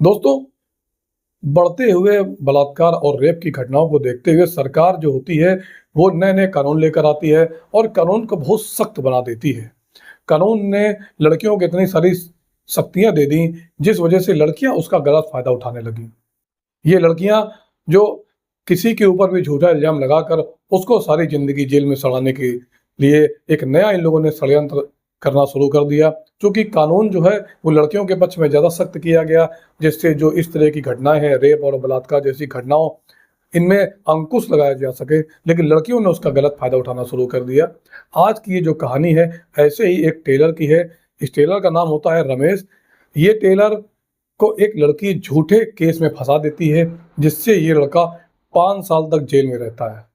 दोस्तों, बढ़ते हुए बलात्कार और रेप की घटनाओं को देखते हुए सरकार जो होती है, वो नए-नए कानून लेकर आती है और कानून को बहुत सख्त बना देती है। कानून ने लड़कियों को इतनी सारी शक्तियाँ दे दी, जिस वजह से लड़कियाँ उसका गलत फ़ायदा उठाने लगीं। ये लड़कियाँ जो किसी के ऊपर भी झूठा इल्ज़ाम लगाकर उसको सारी ज़िंदगी जेल में सड़ाने के लिए एक नया इन लोगों ने षड्यंत्र करना शुरू कर दिया। चूँकि कानून जो है वो लड़कियों के पक्ष में ज़्यादा सख्त किया गया, जिससे जो इस तरह की घटनाएँ हैं, रेप और बलात्कार जैसी घटनाओं, इनमें अंकुश लगाया जा सके, लेकिन लड़कियों ने उसका गलत फ़ायदा उठाना शुरू कर दिया। आज की ये जो कहानी है, ऐसे ही एक टेलर की है। इस टेलर का नाम होता है रमेश। ये टेलर को एक लड़की झूठे केस में फँसा देती है, जिससे ये लड़का 5 साल तक जेल में रहता है।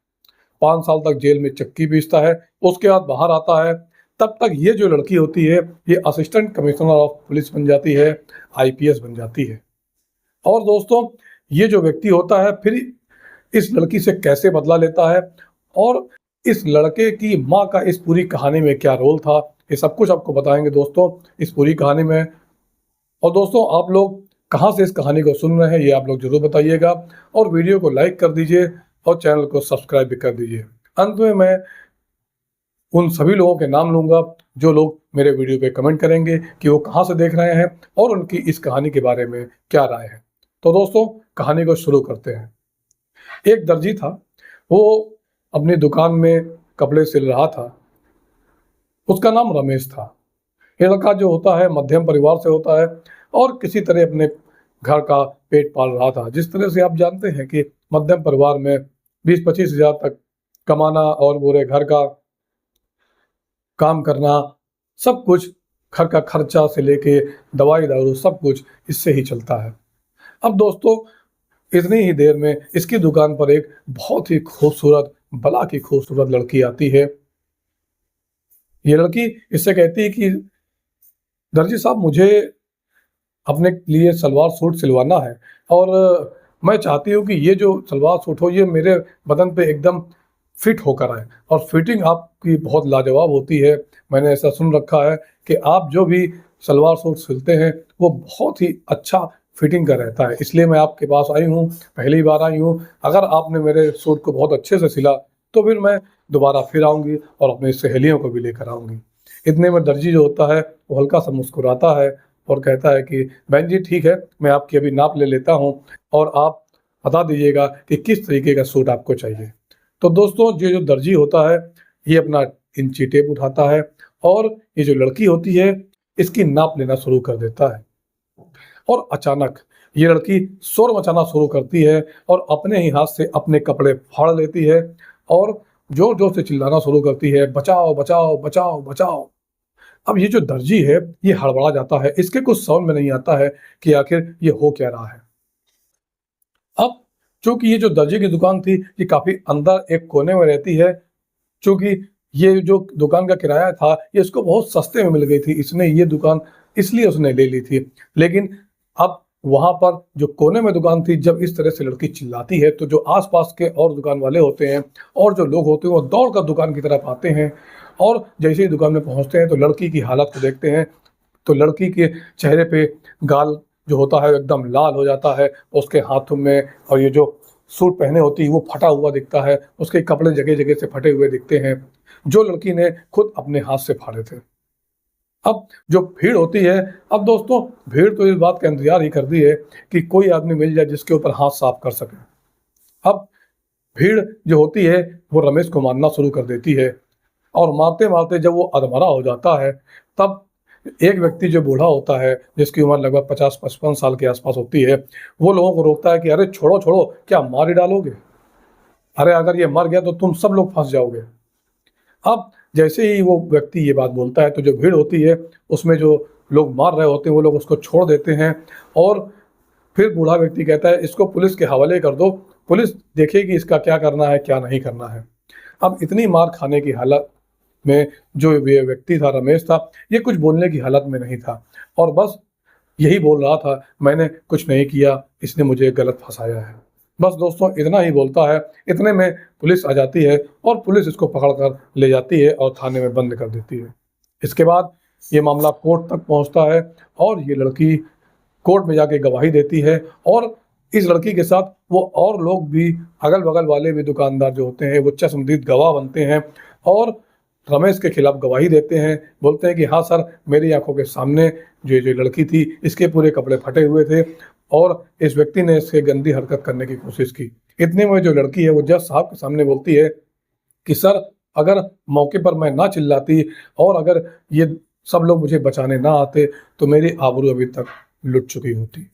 5 साल तक जेल में चक्की पीसता है, उसके बाद बाहर आता है। तब तक ये जो लड़की होती है, ये असिस्टेंट कमिश्नर ऑफ पुलिस बन जाती है, आईपीएस बन जाती है। और दोस्तों, ये जो व्यक्ति होता है, फिर इस लड़की से कैसे बदला लेता है और इस लड़के की माँ का इस पूरी कहानी में क्या रोल था, ये सब कुछ आपको बताएँगे दोस्तों, इस पूरी कहानी में। और दोस्तों, आप लोग कहाँ से इस कहानी को सुन रहे हैं, ये आप लोग ज़रूर बताइएगा और वीडियो को लाइक कर दीजिए और चैनल को सब्सक्राइब भी कर दीजिए। अंत में मैं उन सभी लोगों के नाम लूँगा, जो लोग मेरे वीडियो पे कमेंट करेंगे कि वो कहाँ से देख रहे हैं और उनकी इस कहानी के बारे में क्या राय है। तो दोस्तों, कहानी को शुरू करते हैं। एक दर्जी था, वो अपनी दुकान में कपड़े सिल रहा था। उसका नाम रमेश था। ये लड़का जो होता है मध्यम परिवार से होता है और किसी तरह अपने घर का पेट पाल रहा था। जिस तरह से आप जानते हैं कि मध्यम परिवार में 20-25 हज़ार तक कमाना और पूरे घर का काम करना, सब कुछ, घर का खर्चा से लेके दवाई-दारू सब कुछ इससे ही चलता है। अब दोस्तों, इतनी ही देर में इसकी दुकान पर एक बहुत ही खूबसूरत, भला की खूबसूरत लड़की आती है। ये लड़की इससे कहती है कि दर्जी साहब, मुझे अपने लिए सलवार सूट सिलवाना है और मैं चाहती हूँ कि ये जो सलवार सूट हो, ये मेरे बदन पे एकदम फिट होकर आए और फिटिंग आपकी बहुत लाजवाब होती है। मैंने ऐसा सुन रखा है कि आप जो भी सलवार सूट सिलते हैं, वो बहुत ही अच्छा फिटिंग का रहता है। इसलिए मैं आपके पास आई हूँ, पहली बार आई हूँ। अगर आपने मेरे सूट को बहुत अच्छे से सिला, तो फिर मैं दोबारा फिर आऊँगी और अपनी सहेलियों को भी लेकर आऊँगी। इतने में दर्जी जो होता है, वो हल्का-सा मुस्कुराता है और कहता है कि बहन जी ठीक है, मैं आपकी अभी नाप ले लेता हूँ और आप बता दीजिएगा कि किस तरीके का सूट आपको चाहिए। तो दोस्तों, ये जो दर्जी होता है, ये अपना इंची टेप उठाता है और ये जो लड़की होती है, इसकी नाप लेना शुरू कर देता है। और अचानक ये लड़की शोर मचाना शुरू करती है और अपने ही हाथ से अपने कपड़े फाड़ लेती है और ज़ोर-ज़ोर से चिल्लाना शुरू करती है, बचाओ, बचाओ, बचाओ, बचाओ। अब ये जो दर्जी है, ये हड़बड़ा जाता है, इसके कुछ समझ में नहीं आता है कि आखिर ये हो क्या रहा है। अब चूँकि ये जो दर्जी की दुकान थी, ये काफ़ी अंदर एक कोने में रहती है। चूँकि ये जो दुकान का किराया था, ये इसको बहुत सस्ते में मिल गई थी, इसने ये दुकान इसलिए उसने ले ली थी। लेकिन अब वहाँ पर जो कोने में दुकान थी, जब इस तरह से लड़की चिल्लाती है, तो जो आस-पास के और दुकान वाले होते हैं और जो लोग होते हैं, वो दौड़कर दुकान की तरफ आते हैं और जैसे ही दुकान में पहुँचते हैं, तो लड़की की हालत को देखते हैं, तो लड़की के चेहरे पे गाल जो होता है एकदम लाल हो जाता है, उसके हाथों में और ये जो सूट पहने होती है वो फटा हुआ दिखता है, उसके कपड़े जगह-जगह से फटे हुए दिखते हैं, जो लड़की ने खुद अपने हाथ से फाड़े थे। अब जो भीड़ होती है, अब दोस्तों, भीड़ तो इस बात का इंतज़ार ही कर रही है कि कोई आदमी मिल जाए जिसके ऊपर हाथ साफ कर सके। अब भीड़ जो होती है, वो रमेश को मारना शुरू कर देती है और मारते-मारते जब वो अधमरा हो जाता है, तब एक व्यक्ति जो बूढ़ा होता है, जिसकी उम्र लगभग 50-55 साल के आस-पास होती है, वो लोगों को रोकता है कि अरे छोड़ो, छोड़ो, क्या मार ही डालोगे? अरे अगर ये मर गया तो तुम सब लोग फँस जाओगे। अब जैसे ही वो व्यक्ति ये बात बोलता है, तो जो भीड़ होती है, उसमें जो लोग मार रहे होते हैं, वो लोग उसको छोड़ देते हैं और फिर बूढ़ा व्यक्ति कहता है, इसको पुलिस के हवाले कर दो, पुलिस देखेगी इसका क्या करना है, क्या नहीं करना है। अब इतनी मार खाने की हालत में जो ये व्यक्ति था, रमेश था, ये कुछ बोलने की हालत में नहीं था और बस यही बोल रहा था, मैंने कुछ नहीं किया, इसने मुझे गलत फँसाया है। बस दोस्तों, इतना ही बोलता है, इतने में पुलिस आ जाती है और पुलिस इसको पकड़ कर ले जाती है और थाने में बंद कर देती है। इसके बाद ये मामला कोर्ट तक पहुँचता है और ये लड़की कोर्ट में जाके गवाही देती है और इस लड़की के साथ वो और लोग भी, अगल-बगल वाले भी दुकानदार जो होते हैं वो चश्मदीद गवाह बनते हैं और रमेश के खिलाफ गवाही देते हैं। बोलते हैं कि हाँ सर, मेरी आंखों के सामने जो लड़की थी इसके पूरे कपड़े फटे हुए थे और इस व्यक्ति ने इससे गंदी हरकत करने की कोशिश की। इतने में जो लड़की है वो जज साहब के सामने बोलती है कि सर, अगर मौके पर मैं ना चिल्लाती और अगर ये सब लोग मुझे बचाने ना आते तो मेरी आबरू अभी तक लुट चुकी होती।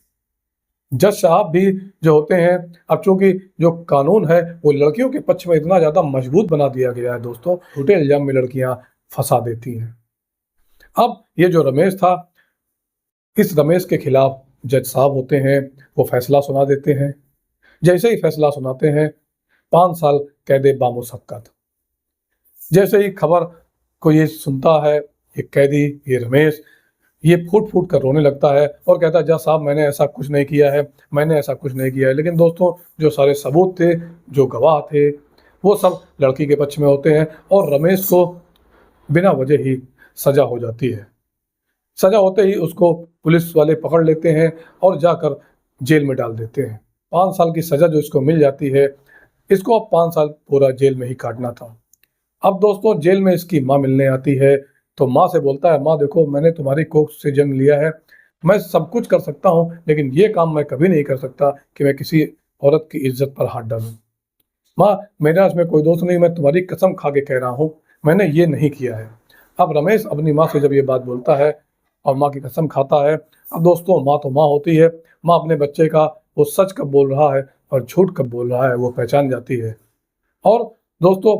जज साहब भी जो होते हैं, अब चूंकि जो कानून है वो लड़कियों के पक्ष में इतना ज्यादा मजबूत बना दिया गया है दोस्तों, झूठे इल्जाम में लड़कियां फंसा देती हैं। अब ये जो रमेश था, इस रमेश के खिलाफ जज साहब होते हैं, वो फैसला सुना देते हैं। जैसे ही फैसला सुनाते हैं, 5 साल कैद बामुशक्कत। जैसे ही खबर को ये सुनता है, ये कैदी, ये रमेश, ये फूट फूट कर रोने लगता है और कहता है जज साहब, मैंने ऐसा कुछ नहीं किया है, मैंने ऐसा कुछ नहीं किया है। लेकिन दोस्तों, जो सारे सबूत थे, जो गवाह थे, वो सब लड़की के पक्ष में होते हैं और रमेश को बिना वजह ही सजा हो जाती है। सजा होते ही उसको पुलिस वाले पकड़ लेते हैं और जाकर जेल में डाल देते हैं। 5 साल की सजा जो इसको मिल जाती है, इसको अब 5 साल पूरा जेल में ही काटना था। अब दोस्तों, जेल में इसकी माँ मिलने आती है तो माँ से बोलता है, माँ देखो, मैंने तुम्हारी कोख से जन्म लिया है, मैं सब कुछ कर सकता हूँ, लेकिन ये काम मैं कभी नहीं कर सकता कि मैं किसी औरत की इज्जत पर हाथ डालूं। माँ, मेरा इसमें कोई दोष नहीं, मैं तुम्हारी कसम खा के कह रहा हूँ, मैंने ये नहीं किया है। अब रमेश अपनी माँ से जब ये बात बोलता है और माँ की कसम खाता है, अब दोस्तों, माँ तो माँ होती है, माँ अपने बच्चे का वो सच कब बोल रहा है और झूठ कब बोल रहा है वो पहचान जाती है। और दोस्तों,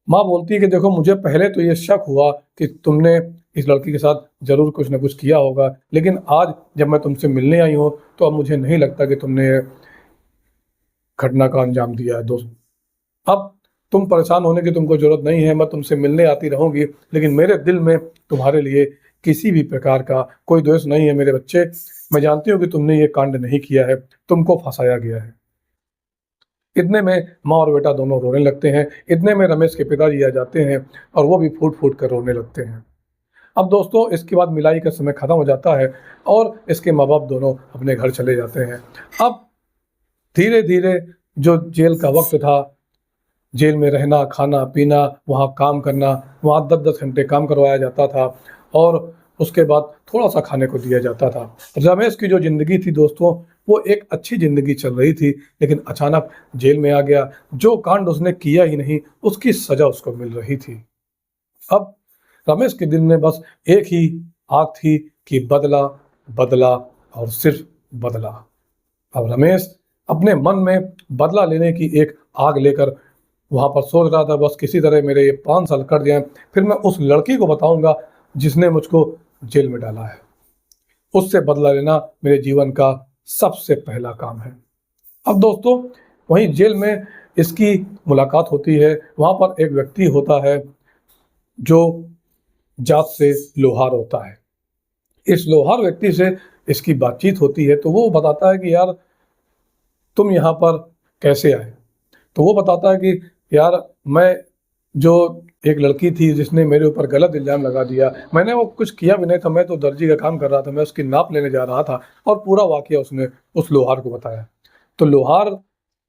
माँ बोलती है कि देखो, मुझे पहले तो ये शक हुआ कि तुमने इस लड़की के साथ जरूर कुछ न कुछ किया होगा, लेकिन आज जब मैं तुमसे मिलने आई हूँ तो अब मुझे नहीं लगता कि तुमने घटना का अंजाम दिया है। दोस्त, अब तुम परेशान होने की तुमको जरूरत नहीं है, मैं तुमसे मिलने आती रहूंगी, लेकिन मेरे दिल में तुम्हारे लिए किसी भी प्रकार का कोई द्वेष नहीं है मेरे बच्चे। मैं जानती हूँ कि तुमने ये कांड नहीं किया है, तुमको फंसाया गया है। इतने में माँ और बेटा दोनों रोने लगते हैं। इतने में रमेश के पिताजी आ जाते हैं और वो भी फूट फूट कर रोने लगते हैं। अब दोस्तों, इसके बाद मिलाई का समय खत्म हो जाता है और इसके माँ बाप दोनों अपने घर चले जाते हैं। अब धीरे धीरे जो जेल का वक्त था, जेल में रहना, खाना पीना, वहाँ काम करना, वहाँ 10-10 घंटे काम करवाया जाता था और उसके बाद थोड़ा सा खाने को दिया जाता था। रमेश की जो ज़िंदगी थी दोस्तों, वो एक अच्छी ज़िंदगी चल रही थी, लेकिन अचानक जेल में आ गया। जो कांड उसने किया ही नहीं, उसकी सज़ा उसको मिल रही थी। अब रमेश के दिल में बस एक ही आग थी कि बदला, बदला और सिर्फ बदला। अब रमेश अपने मन में बदला लेने की एक आग लेकर वहाँ पर सोच रहा था, बस किसी तरह मेरे ये 5 साल कट जाएं, फिर मैं उस लड़की को बताऊंगा जिसने मुझको जेल में डाला है। उससे बदला लेना मेरे जीवन का सबसे पहला काम है। अब दोस्तों, वहीं जेल में इसकी मुलाकात होती है। वहाँ पर एक व्यक्ति होता है जो जात से लोहार होता है। इस लोहार व्यक्ति से इसकी बातचीत होती है तो वो बताता है कि यार, तुम यहाँ पर कैसे आए? तो वो बताता है कि यार, मैं जो एक लड़की थी जिसने मेरे ऊपर गलत इल्ज़ाम लगा दिया, मैंने वो कुछ किया भी नहीं था, मैं तो दर्जी का काम कर रहा था, मैं उसकी नाप लेने जा रहा था। और पूरा वाक़या उसने उस लोहार को बताया। तो लोहार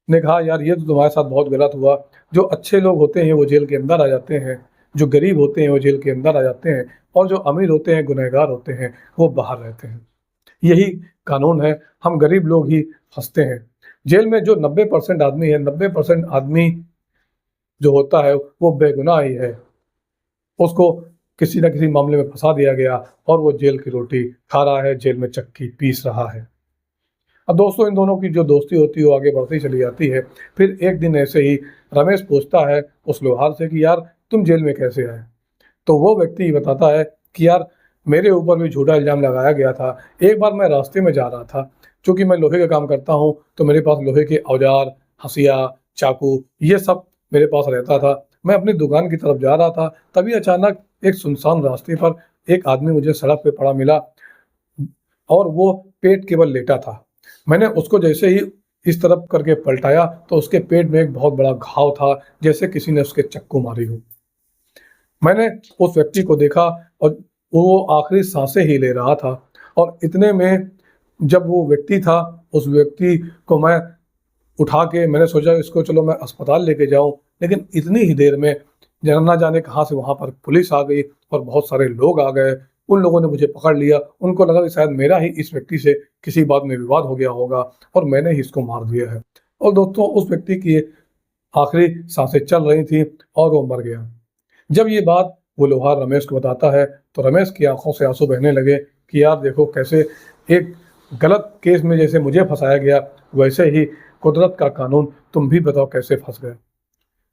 ने कहा, यार, ये तो तुम्हारे साथ बहुत गलत हुआ। जो अच्छे लोग होते हैं वो जेल के अंदर आ जाते हैं, जो गरीब होते हैं वो जेल के अंदर आ जाते हैं, और जो अमीर होते हैं, गुनहगार होते हैं, वो बाहर रहते हैं। यही कानून है, हम गरीब लोग ही फंसते हैं। जेल में जो 90% आदमी है, 90% आदमी जो होता है वो बेगुनाह ही है। उसको किसी न किसी मामले में फंसा दिया गया और वो जेल की रोटी खा रहा है, जेल में चक्की पीस रहा है। अब दोस्तों, इन दोनों की जो दोस्ती होती है वो आगे बढ़ती चली जाती है। फिर एक दिन ऐसे ही रमेश पूछता है उस लोहार से कि यार, तुम जेल में कैसे आए? तो वो व्यक्ति बताता है कि यार, मेरे ऊपर भी झूठा इल्ज़ाम लगाया गया था। एक बार मैं रास्ते में जा रहा था, चूँकि मैं लोहे का काम करता हूँ तो मेरे पास लोहे के औजार, हँसिया, चाकू, ये सब मेरे पास रहता था। मैं अपनी दुकान की तरफ जा रहा था, तभी अचानक एक सुनसान रास्ते पर एक आदमी मुझे सड़क पे पड़ा मिला और वो पेट के बल लेटा था। मैंने उसको जैसे ही इस तरफ करके पलटाया तो उसके पेट में एक बहुत बड़ा घाव था, जैसे किसी ने उसके चाकू मारी हो। मैंने उस व्यक्ति को देखा और वो आखिरी सांसें ही ले रहा था और इतने में जब वो व्यक्ति था, उस व्यक्ति को मैं उठा के मैंने सोचा इसको चलो मैं अस्पताल लेके जाऊं, लेकिन इतनी ही देर में ना जाने कहाँ से वहां पर पुलिस आ गई और बहुत सारे लोग आ गए। उन लोगों ने मुझे पकड़ लिया। उनको लगा कि शायद मेरा ही इस व्यक्ति से किसी बात में विवाद हो गया होगा और मैंने ही इसको मार दिया है। और दोस्तों उस व्यक्ति की आखिरी सांसें चल रही थी और वो मर गया। जब ये बात वो लोहार रमेश को बताता है तो रमेश की आंखों से आंसू बहने लगे कि यार देखो कैसे एक गलत केस में जैसे मुझे फंसाया गया, वैसे ही कुदरत का कानून तुम भी बताओ कैसे फंस गए।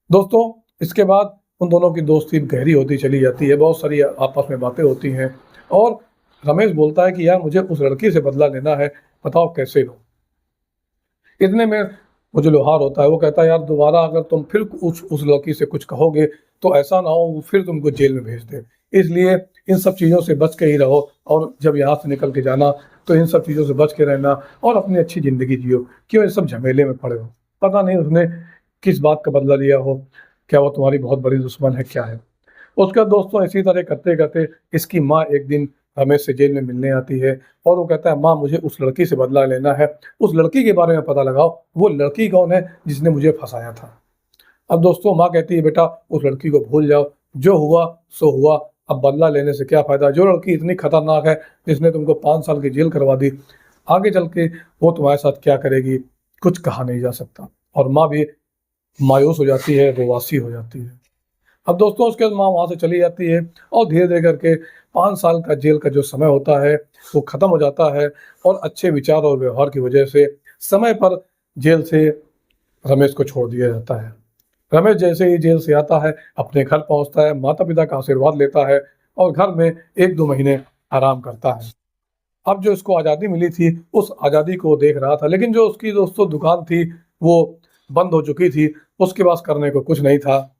दोस्तों इसके बाद उन दोनों की दोस्ती गहरी होती चली जाती है, बहुत सारी आपस में बातें होती हैं और रमेश बोलता है कि यार मुझे उस लड़की से बदला लेना है, बताओ कैसे लो। इतने में वो जो लोहार होता है वो कहता है यार दोबारा अगर तुम फिर उस लड़की से कुछ कहोगे तो ऐसा ना हो वो फिर तुमको जेल में भेज दे, इसलिए इन सब चीज़ों से बच के ही रहो और जब यहाँ से निकल के जाना तो इन सब चीज़ों से बच के रहना और अपनी अच्छी ज़िंदगी जियो, क्यों इन सब झमेले में पड़े हो। पता नहीं उसने किस बात का बदला लिया हो, क्या वो तुम्हारी बहुत बड़ी दुश्मन है क्या है। उसका दोस्तों इसी तरह करते करते इसकी माँ एक दिन रमेश से जेल में मिलने आती है और वो कहता है माँ मुझे उस लड़की से बदला लेना है, उस लड़की के बारे में पता लगाओ, वो लड़की कौन है जिसने मुझे फंसाया था। अब दोस्तों माँ कहती है बेटा उस लड़की को भूल जाओ, जो हुआ सो हुआ, अब बदला लेने से क्या फायदा, जो लड़की इतनी खतरनाक है जिसने तुमको 5 साल की जेल करवा दी, आगे चल के वो तुम्हारे साथ क्या करेगी कुछ कहा नहीं जा सकता। और माँ भी मायूस हो जाती है, बेवासी हो जाती है। अब दोस्तों उसके बाद माँ वहाँ से चली जाती है और धीरे धीरे करके 5 साल का जेल का जो समय होता है वो ख़त्म हो जाता है और अच्छे विचार और व्यवहार की वजह से समय पर जेल से रमेश को छोड़ दिया जाता है। रमेश जैसे ही जेल से आता है अपने घर पहुँचता है, माता पिता का आशीर्वाद लेता है और घर में 1-2 महीने आराम करता है। अब जो इसको आज़ादी मिली थी उस आज़ादी को देख रहा था, लेकिन जो उसकी दोस्तों दुकान थी वो बंद हो चुकी थी, उसके पास करने को कुछ नहीं था।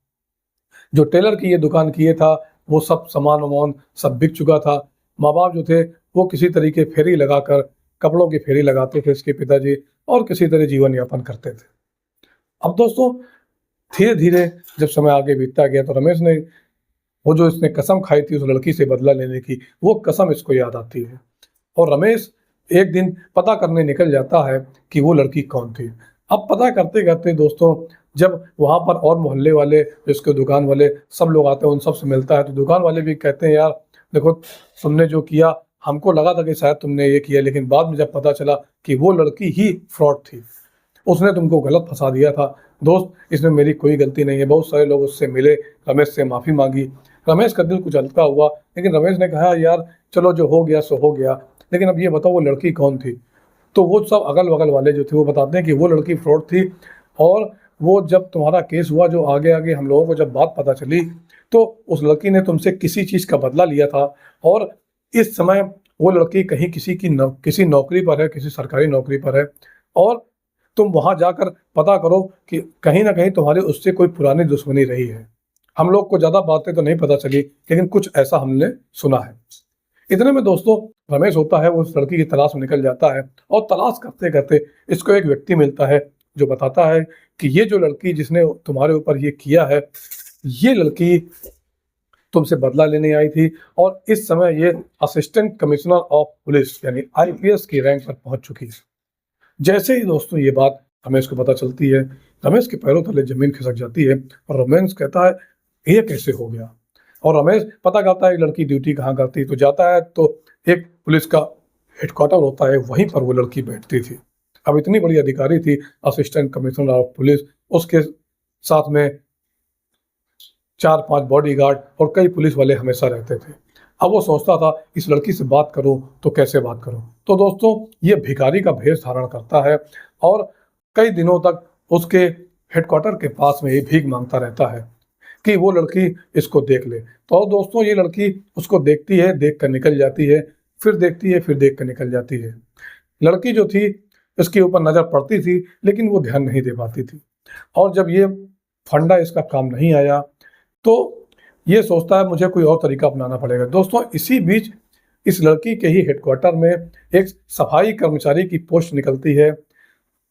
जो टेलर की ये दुकान किए था वो सब सामान वामान सब बिक चुका था। माँ बाप जो थे वो किसी तरीके फेरी लगाकर कपड़ों की फेरी लगाते थे इसके पिताजी और किसी तरह जीवन यापन करते थे। अब दोस्तों धीरे धीरे जब समय आगे बीतता गया तो रमेश ने वो जो इसने कसम खाई थी उस लड़की से बदला लेने की, वो कसम इसको याद आती है और रमेश एक दिन पता करने निकल जाता है कि वो लड़की कौन थी। अब पता करते करते दोस्तों जब वहाँ पर और मोहल्ले वाले जिसके दुकान वाले सब लोग आते हैं उन सब से मिलता है तो दुकान वाले भी कहते हैं यार देखो तुमने जो किया हमको लगा था कि शायद तुमने ये किया, लेकिन बाद में जब पता चला कि वो लड़की ही फ्रॉड थी, उसने तुमको गलत फंसा दिया था। दोस्त इसमें मेरी कोई गलती नहीं है। बहुत सारे लोग उससे मिले, रमेश से माफ़ी मांगी। रमेश का दिल कुछ हल्का हुआ, लेकिन रमेश ने कहा यार चलो जो हो गया सो हो गया, लेकिन अब ये बताओ वो लड़की कौन थी। तो वो सब अगल बगल वाले जो थे वो बताते हैं कि वो लड़की फ्रॉड थी और वो जब तुम्हारा केस हुआ जो आगे आगे हम लोगों को जब बात पता चली तो उस लड़की ने तुमसे किसी चीज़ का बदला लिया था और इस समय वो लड़की कहीं किसी नौकरी पर है, किसी सरकारी नौकरी पर है और तुम वहां जाकर पता करो कि कहीं ना कहीं तुम्हारी उससे कोई पुरानी दुश्मनी रही है। हम लोग को ज्यादा बातें तो नहीं पता चली, लेकिन कुछ ऐसा हमने सुना है। इतने में दोस्तों रमेश होता है वो उस लड़की की तलाश में निकल जाता है और तलाश करते करते इसको एक व्यक्ति मिलता है जो बताता है कि ये जो लड़की जिसने तुम्हारे ऊपर ये किया है, ये लड़की तुमसे बदला लेने आई थी और इस समय ये असिस्टेंट कमिश्नर ऑफ पुलिस यानी आईपीएस की रैंक पर पहुंच चुकी है। जैसे ही दोस्तों ये बात रमेश को पता चलती है, रमेश के पैरों तले जमीन खिसक जाती है और रमेश कहता है ये कैसे हो गया। और रमेश पता करता है लड़की ड्यूटी कहाँ करती है, तो जाता है तो एक पुलिस का हेडक्वार्टर होता है, वहीं पर वो लड़की बैठती थी। अब इतनी बड़ी अधिकारी थी असिस्टेंट कमिश्नर ऑफ पुलिस, उसके साथ में 4-5 बॉडीगार्ड और कई पुलिस वाले हमेशा रहते थे। अब वो सोचता था इस लड़की से बात करूं तो कैसे बात करूं। तो दोस्तों ये भिखारी का भेष धारण करता है और कई दिनों तक उसके हेडक्वार्टर के पास में ही भीख मांगता रहता है कि वो लड़की इसको देख ले। तो दोस्तों ये लड़की उसको देखती है, देख कर निकल जाती है, फिर देखती है, फिर देख कर निकल जाती है। लड़की जो थी इसके ऊपर नजर पड़ती थी लेकिन वो ध्यान नहीं दे पाती थी और जब ये फंडा इसका काम नहीं आया तो ये सोचता है मुझे कोई और तरीका अपनाना पड़ेगा। दोस्तों इसी बीच इस लड़की के ही हेडक्वार्टर में एक सफाई कर्मचारी की पोस्ट निकलती है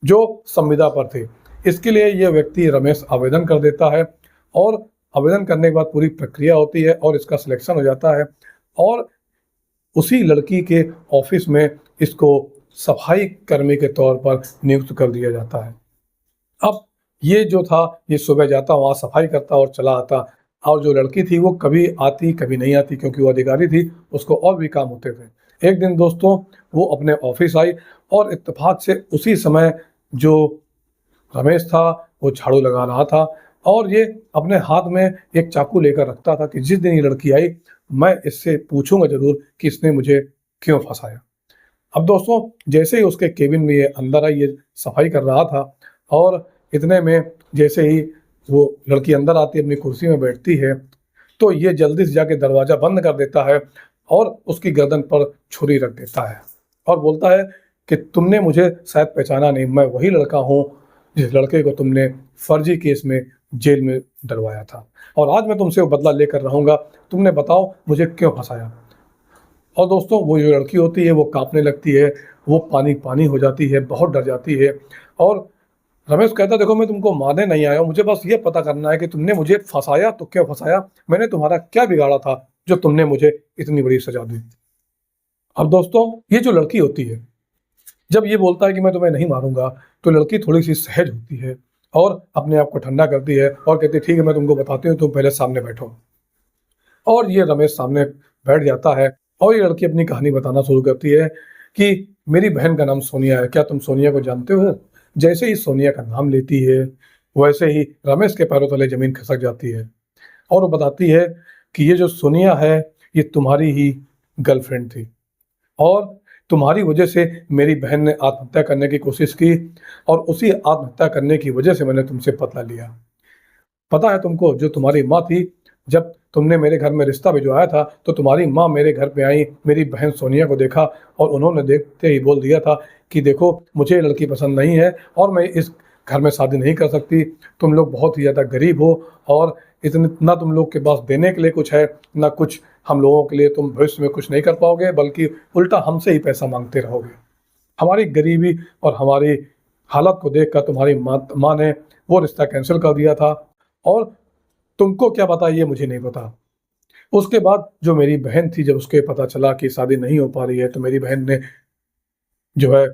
जो संविदा पर थे। इसके लिए यह व्यक्ति रमेश आवेदन कर देता है और आवेदन करने के बाद पूरी प्रक्रिया होती है और इसका सिलेक्शन हो जाता है और उसी लड़की के ऑफिस में इसको सफाई कर्मी के तौर पर नियुक्त कर दिया जाता है। अब ये जो था, ये सुबह जाता, वहाँ सफाई करता और चला आता, और जो लड़की थी वो कभी आती, कभी नहीं आती, क्योंकि वो अधिकारी थी, उसको और भी काम होते थे। एक दिन दोस्तों, वो अपने ऑफ़िस आई और इत्तेफ़ाक से उसी समय जो रमेश था, वो झाड़ू लगा रहा था और ये अपने हाथ में एक चाकू लेकर रखता था कि जिस दिन ये लड़की आई, मैं इससे पूछूँगा ज़रूर कि इसने मुझे क्यों फँसाया। अब दोस्तों, जैसे ही उसके केबिन में ये अंदर आई, ये सफाई कर रहा था और इतने में जैसे ही वो लड़की अंदर आती है, अपनी कुर्सी में बैठती है, तो ये जल्दी से जाके दरवाज़ा बंद कर देता है और उसकी गर्दन पर छुरी रख देता है और बोलता है कि तुमने मुझे शायद पहचाना नहीं, मैं वही लड़का हूँ जिस लड़के को तुमने फर्जी केस में जेल में डलवाया था और आज मैं तुमसे वो बदला लेकर रहूँगा। तुमने बताओ मुझे क्यों फँसाया? और दोस्तों, वो जो लड़की होती है वो काँपने लगती है, वो पानी-पानी हो जाती है, बहुत डर जाती है और रमेश कहता है, देखो मैं तुमको मारने नहीं आया हूँ, मुझे बस ये पता करना है कि तुमने मुझे फँसाया तो क्यों फँसाया? मैंने तुम्हारा क्या बिगाड़ा था जो तुमने मुझे इतनी बड़ी सज़ा दी? अब दोस्तों, ये जो लड़की होती है, जब ये बोलता है कि मैं तुम्हें नहीं मारूँगा, तो लड़की थोड़ी-सी सहज होती है और अपने आप को ठंडा करती है और कहती है, ठीक है, मैं तुमको बताती हूँ, तुम पहले सामने बैठो। और ये रमेश सामने बैठ जाता है और ये लड़की अपनी कहानी बताना शुरू करती है कि मेरी बहन का नाम सोनिया है, क्या तुम सोनिया को जानते हो? जैसे ही सोनिया का नाम लेती है, वैसे ही रमेश के पैरों तले ज़मीन खिसक जाती है और वो बताती है कि ये जो सोनिया है, ये तुम्हारी ही गर्लफ्रेंड थी और तुम्हारी वजह से मेरी बहन ने आत्महत्या करने की कोशिश की और उसी आत्महत्या करने की वजह से मैंने तुमसे बदला लिया। पता है तुमको, जो तुम्हारी माँ थी, जब तुमने मेरे घर में रिश्ता भिजवाया था, तो तुम्हारी माँ मेरे घर पे आई, मेरी बहन सोनिया को देखा और उन्होंने देखते ही बोल दिया था कि देखो, मुझे ये लड़की पसंद नहीं है और मैं इस घर में शादी नहीं कर सकती। तुम लोग बहुत ही ज़्यादा गरीब हो और इतने ना तुम लोग के पास देने के लिए कुछ है, ना कुछ हम लोगों के लिए तुम भविष्य में कुछ नहीं कर पाओगे, बल्कि उल्टा हमसे ही पैसा माँगते रहोगे। हमारी गरीबी और हमारी हालत को देखकर तुम्हारी माँ ने वो रिश्ता कैंसल कर दिया था और तुमको क्या पता, ये मुझे नहीं पता। उसके बाद जो मेरी बहन थी, जब उसके पता चला कि शादी नहीं हो पा रही है, तो मेरी बहन ने जो है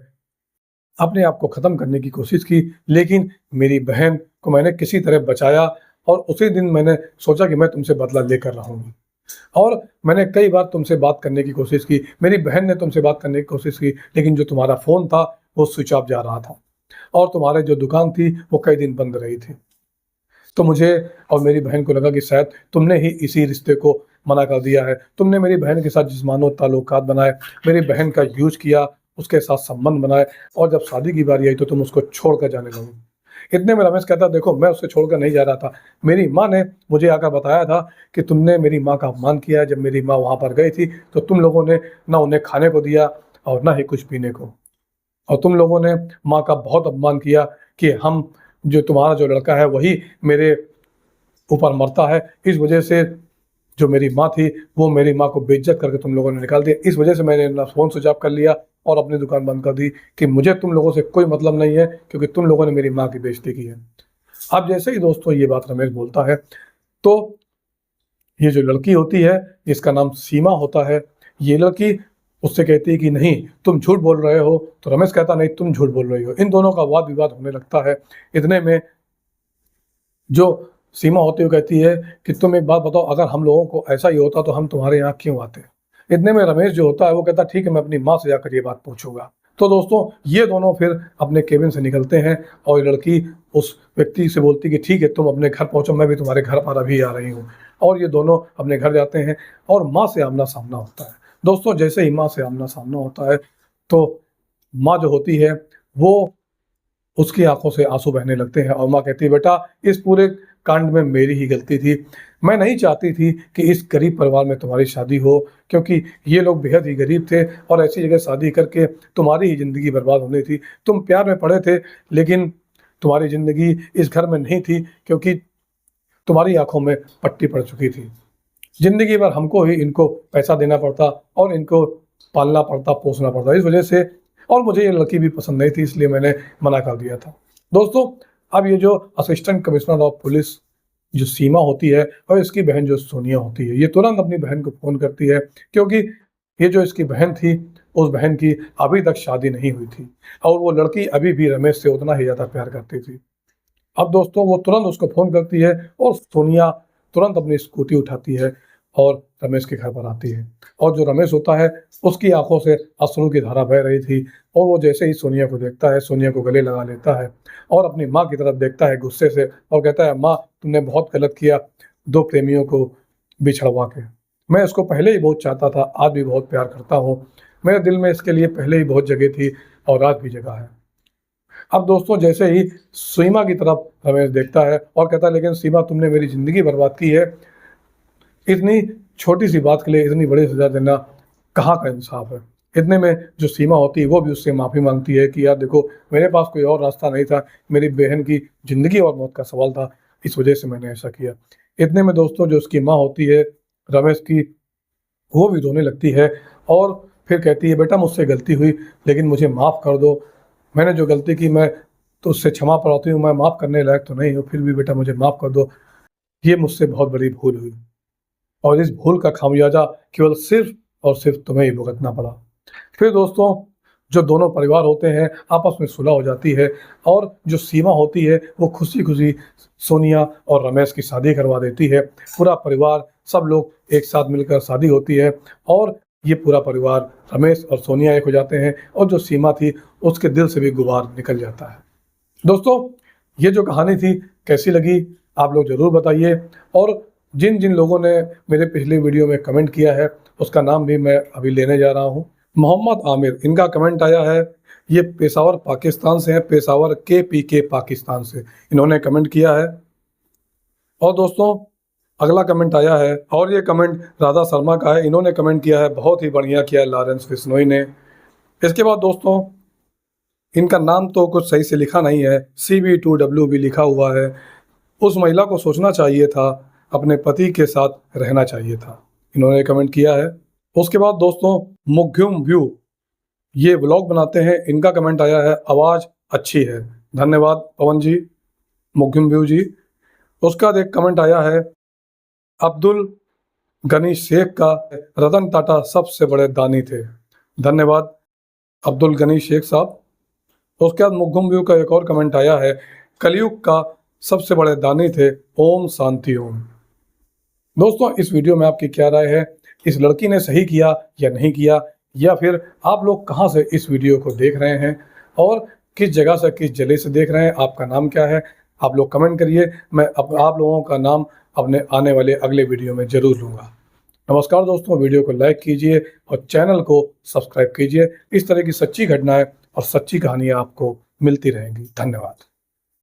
अपने आप को ख़त्म करने की कोशिश की, लेकिन मेरी बहन को मैंने किसी तरह बचाया और उसी दिन मैंने सोचा कि मैं तुमसे बदला लेकर रहूँगी और मैंने कई बार तुमसे बात करने की कोशिश की, मेरी बहन ने तुमसे बात करने की कोशिश की, लेकिन जो तुम्हारा फ़ोन था, वो स्विच ऑफ जा रहा था और तुम्हारी जो दुकान थी, वो कई दिन बंद रही थी। तो मुझे और मेरी बहन को लगा कि शायद तुमने ही इसी रिश्ते को मना कर दिया है। तुमने मेरी बहन के साथ जिस्मानो ताल्लुकात बनाए, मेरी बहन का यूज़ किया, उसके साथ संबंध बनाए और जब शादी की बारी आई तो तुम उसको छोड़कर जाने लगे। इतने में रमेश कहता, देखो मैं उसे छोड़कर नहीं जा रहा था। मेरी माँ ने मुझे आकर बताया था कि तुमने मेरी माँ का अपमान किया। जब मेरी माँ वहाँ पर गई थी तो तुम लोगों ने ना उन्हें खाने को दिया और ना ही कुछ पीने को। और तुम लोगों ने माँ का बहुत अपमान किया कि हम जो तुम्हारा जो लड़का है वही मेरे ऊपर मरता है। इस वजह से जो मेरी माँ थी, वो मेरी माँ को बेइज्जत करके तुम लोगों ने निकाल दिया। इस वजह से मैंने अपना फ़ोन स्विच ऑफ कर लिया और अपनी दुकान बंद कर दी कि मुझे तुम लोगों से कोई मतलब नहीं है, क्योंकि तुम लोगों ने मेरी माँ की बेइज्जती की है। अब जैसे ही दोस्तों ये बात रमेश बोलता है, तो ये जो लड़की होती है, इसका नाम सीमा होता है। ये लड़की उससे कहती है कि नहीं, तुम झूठ बोल रहे हो। तो रमेश कहता, नहीं, तुम झूठ बोल रही हो। इन दोनों का वाद-विवाद होने लगता है। इतने में जो सीमा होती है वो कहती है कि तुम एक बात बताओ, अगर हम लोगों को ऐसा ही होता तो हम तुम्हारे यहाँ क्यों आते? इतने में रमेश जो होता है वो कहता, ठीक है, मैं अपनी माँ से जाकर ये बात पूछूँगा। तो दोस्तों, ये दोनों फिर अपने केबिन से निकलते हैं और ये लड़की उस व्यक्ति से बोलती है कि ठीक है, तुम अपने घर पहुँचो, मैं भी तुम्हारे घर पर अभी आ रही हूँ। और ये दोनों अपने घर जाते हैं और माँ से आमना-सामना होता है। दोस्तों, जैसे ही माँ से आमना-सामना होता है, तो माँ जो होती है वो उसकी आँखों से आँसू बहने लगते हैं और माँ कहती है, बेटा, इस पूरे कांड में मेरी ही गलती थी। मैं नहीं चाहती थी कि इस गरीब परिवार में तुम्हारी शादी हो, क्योंकि ये लोग बेहद ही गरीब थे और ऐसी जगह शादी करके तुम्हारी ही ज़िंदगी बर्बाद होनी थी। तुम प्यार में पड़े थे, लेकिन तुम्हारी ज़िंदगी इस घर में नहीं थी, क्योंकि तुम्हारी आँखों में पट्टी पड़ चुकी थी। ज़िंदगी भर हमको ही इनको पैसा देना पड़ता और इनको पालना पड़ता, पोसना पड़ता। इस वजह से और मुझे ये लड़की भी पसंद नहीं थी, इसलिए मैंने मना कर दिया था। दोस्तों, अब ये जो असिस्टेंट कमिश्नर ऑफ पुलिस जो सीमा होती है और इसकी बहन जो सोनिया होती है, ये तुरंत अपनी बहन को फ़ोन करती है, क्योंकि ये जो इसकी बहन थी, उस बहन की अभी तक शादी नहीं हुई थी और वो लड़की अभी भी रमेश से उतना ही ज़्यादा प्यार करती थी। अब दोस्तों वो तुरंत उसको फ़ोन करती है और सोनिया तुरंत अपनी स्कूटी उठाती है और रमेश के घर पर आती है और जो रमेश होता है उसकी आंखों से अश्रु की धारा बह रही थी और वो जैसे ही सोनिया को देखता है, सोनिया को गले लगा लेता है और अपनी माँ की तरफ देखता है गुस्से से और कहता है, माँ तुमने बहुत गलत किया दो प्रेमियों को बिछड़वा के। मैं इसको पहले ही बहुत चाहता था, आज भी बहुत प्यार करता हूँ। मेरे दिल में इसके लिए पहले ही बहुत जगह थी और आज भी जगह है। अब दोस्तों जैसे ही सीमा की तरफ रमेश देखता है और कहता है, लेकिन सीमा तुमने मेरी ज़िंदगी बर्बाद की है, इतनी छोटी सी बात के लिए इतनी बड़ी सज़ा देना कहाँ का इंसाफ है। इतने में जो सीमा होती है वो भी उससे माफ़ी मांगती है कि यार देखो मेरे पास कोई और रास्ता नहीं था, मेरी बहन की ज़िंदगी और मौत का सवाल था, इस वजह से मैंने ऐसा किया। इतने में दोस्तों जो उसकी माँ होती है रमेश की, वो भी रोने लगती है और फिर कहती है, बेटा मुझसे गलती हुई लेकिन मुझे माफ़ कर दो, मैंने जो गलती की मैं तो उससे क्षमा प्रार्थी हूँ, मैं माफ़ करने लायक तो नहीं हूँ, फिर भी बेटा मुझे माफ़ कर दो, ये मुझसे बहुत बड़ी भूल हुई और इस भूल का खामियाजा केवल सिर्फ और सिर्फ तुम्हें ही भुगतना पड़ा। फिर दोस्तों जो दोनों परिवार होते हैं आपस में सुलह हो जाती है और जो सीमा होती है वो खुशी खुशी सोनिया और रमेश की शादी करवा देती है। पूरा परिवार सब लोग एक साथ मिलकर शादी होती है और ये पूरा परिवार रमेश और सोनिया एक हो जाते हैं और जो सीमा थी उसके दिल से भी गुबार निकल जाता है। दोस्तों ये जो कहानी थी कैसी लगी आप लोग ज़रूर बताइए और जिन जिन लोगों ने मेरे पिछले वीडियो में कमेंट किया है उसका नाम भी मैं अभी लेने जा रहा हूँ। मोहम्मद आमिर, इनका कमेंट आया है, ये पेशावर पाकिस्तान से है, पेशावर KPK पाकिस्तान से इन्होंने कमेंट किया है। और दोस्तों अगला कमेंट आया है और ये कमेंट राधा शर्मा का है, इन्होंने कमेंट किया है, बहुत ही बढ़िया किया है लॉरेंस बिश्नोई ने। इसके बाद दोस्तों इनका नाम तो कुछ सही से लिखा नहीं है, CB2W भी लिखा हुआ है। उस महिला को सोचना चाहिए था, अपने पति के साथ रहना चाहिए था, इन्होंने कमेंट किया है। उसके बाद दोस्तों मुग्युम व्यू ये व्लॉग बनाते हैं, इनका कमेंट आया है, आवाज़ अच्छी है, धन्यवाद पवन जी, मुग्युम व्यू जी। उसका एक कमेंट आया है अब्दुल गनी शेख का, रतन टाटा सबसे बड़े दानी थे, धन्यवाद अब्दुल गनी शेख साहब। उसके बाद मुग्युम व्यू का एक और कमेंट आया है, कलयुग का सबसे बड़े दानी थे, ओम शांति ओम। दोस्तों इस वीडियो में आपकी क्या राय है, इस लड़की ने सही किया या नहीं किया, या फिर आप लोग कहां से इस वीडियो को देख रहे हैं और किस जगह से किस जिले से देख रहे हैं, आपका नाम क्या है, आप लोग कमेंट करिए। मैं आप लोगों का नाम अपने आने वाले अगले वीडियो में जरूर लूँगा। नमस्कार दोस्तों, वीडियो को लाइक कीजिए और चैनल को सब्सक्राइब कीजिए। इस तरह की सच्ची घटनाएं और सच्ची कहानियां आपको मिलती रहेंगी। धन्यवाद।